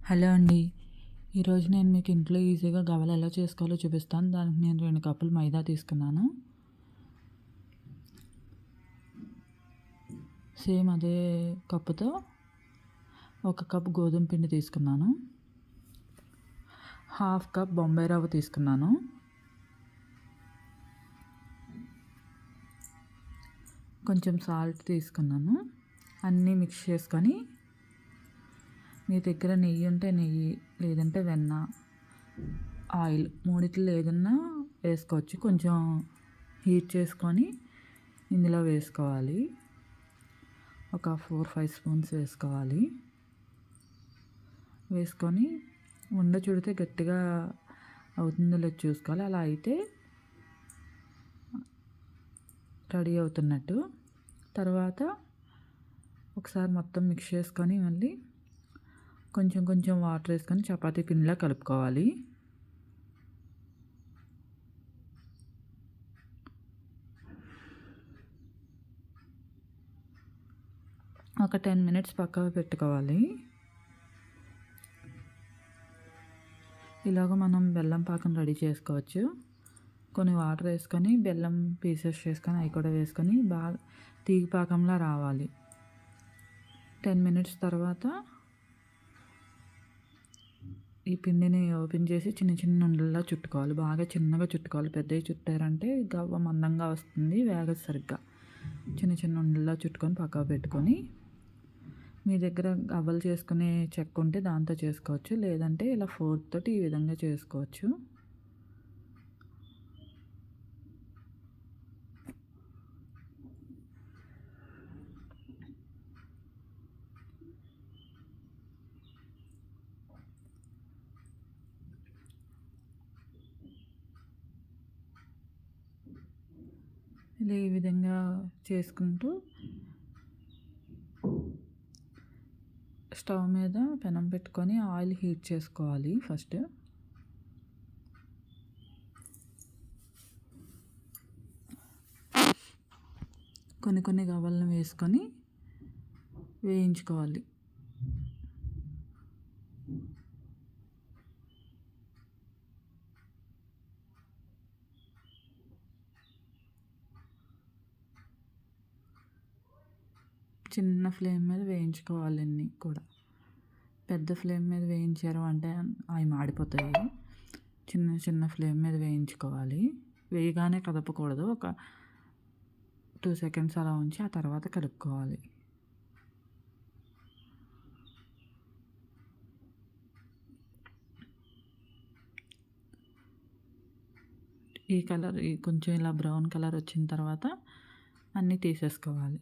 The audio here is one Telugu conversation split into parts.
హలో అండి. ఈరోజు నేను మీకు ఇంట్లో ఈజీగా గవ్వలు ఎలా చేసుకోవాలో చూపిస్తాను. దానికి నేను 2 కప్పులు మైదా తీసుకున్నాను. సేమ్ అదే కప్పుతో 1 కప్ గోధుమ పిండి తీసుకున్నాను. హాఫ్ కప్ బొంబాయి రవ్వ తీసుకున్నాను. కొంచెం సాల్ట్ తీసుకున్నాను. అన్నీ మిక్స్ చేసుకొని మీ దగ్గర నెయ్యి ఉంటే నెయ్యి, లేదంటే వెన్న, ఆయిల్ మూడిట్లో ఏదన్నా వేసుకోవచ్చు. కొంచెం హీట్ చేసుకొని ఇందులో వేసుకోవాలి. ఒక 4-5 స్పూన్స్ వేసుకోవాలి. వేసుకొని ఉండ చుడితే గట్టిగా అవుతుందో లేదో చూసుకోవాలి. అలా అయితే రెడీ అవుతున్నట్టు. తర్వాత ఒకసారి మొత్తం మిక్స్ చేసుకొని మళ్ళీ కొంచెం కొంచెం వాటర్ వేసుకొని చపాతీ పిండిలా కలుపుకోవాలి. ఒక 10 మినిట్స్ పక్కకు పెట్టుకోవాలి. ఇలాగ మనం బెల్లం పాకం రెడీ చేసుకోవచ్చు. కొన్ని వాటర్ వేసుకొని బెల్లం పీసెస్ చేసుకొని అవి కూడా వేసుకొని బాగా తీగ పాకంలా రావాలి. 10 మినిట్స్ తర్వాత ఈ పిండిని ఓపెన్ చేసి చిన్న చిన్న ఉండల్లా చుట్టుకోవాలి. బాగా చిన్నగా చుట్టుకోవాలి. పెద్దవి చుట్టారంటే గవ్వ మందంగా వస్తుంది, వేగదు సరిగ్గా. చిన్న చిన్న ఉండల్లా చుట్టుకొని పక్కకు పెట్టుకొని మీ దగ్గర గవ్వలు చేసుకునే చెక్క ఉంటే దాంతో చేసుకోవచ్చు. లేదంటే ఇలా ఫోర్క్ తోటి ఈ విధంగా చేసుకోవచ్చు. ఇలా ఈ విధంగా చేసుకుంటూ స్టవ్ మీద పెనం పెట్టుకొని ఆయిల్ హీట్ చేసుకోవాలి. ఫస్ట్ కొన్ని కొన్ని గవ్వలను వేసుకొని వేయించుకోవాలి. చిన్న ఫ్లేమ్ మీద వేయించుకోవాలి. అన్నీ కూడా పెద్ద ఫ్లేమ్ మీద వేయించారు అంటే అవి మాడిపోతాయి. చిన్న చిన్న ఫ్లేమ్ మీద వేయించుకోవాలి. వేయగానే కదపకూడదు. ఒక 2 సెకండ్స్ అలా ఉంచి ఆ తర్వాత కలుపుకోవాలి. ఈ కలర్ కొంచెం ఇలా బ్రౌన్ కలర్ వచ్చిన తర్వాత అన్నీ తీసేసుకోవాలి.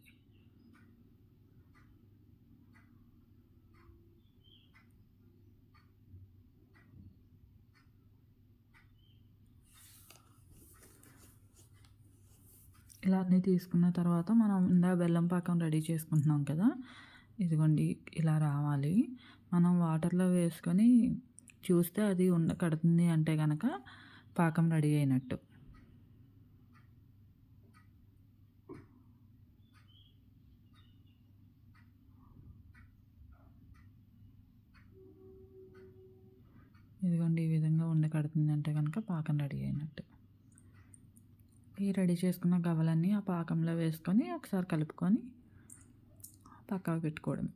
ఇలా అన్నీ తీసుకున్న తర్వాత మనం ఇందాక బెల్లం పాకం రెడీ చేసుకుంటున్నాం కదా, ఇదిగోండి ఇలా రావాలి. మనం వాటర్లో వేసుకొని చూస్తే అది ఉండ కడుతుంది అంటే కనుక పాకం రెడీ అయినట్టు. ఇదిగోండి ఈ విధంగా ఉండ కడుతుంది అంటే కనుక పాకం రెడీ అయినట్టు. ఈ రెడీ చేసుకున్న గవ్వలన్నీ ఆ పాకంలో వేసుకొని ఒకసారి కలుపుకొని పక్కకు పెట్టుకోవడమే.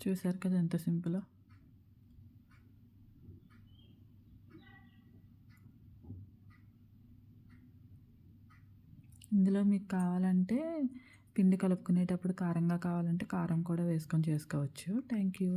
చూసారు కదా ఎంత సింపుల్. ఇందులో మీకు కావాలంటే పిండి కలుపుకునేటప్పుడు కారంగా కావాలంటే కారం కూడా వేసుకొని చేసుకోవచ్చు. Thank you.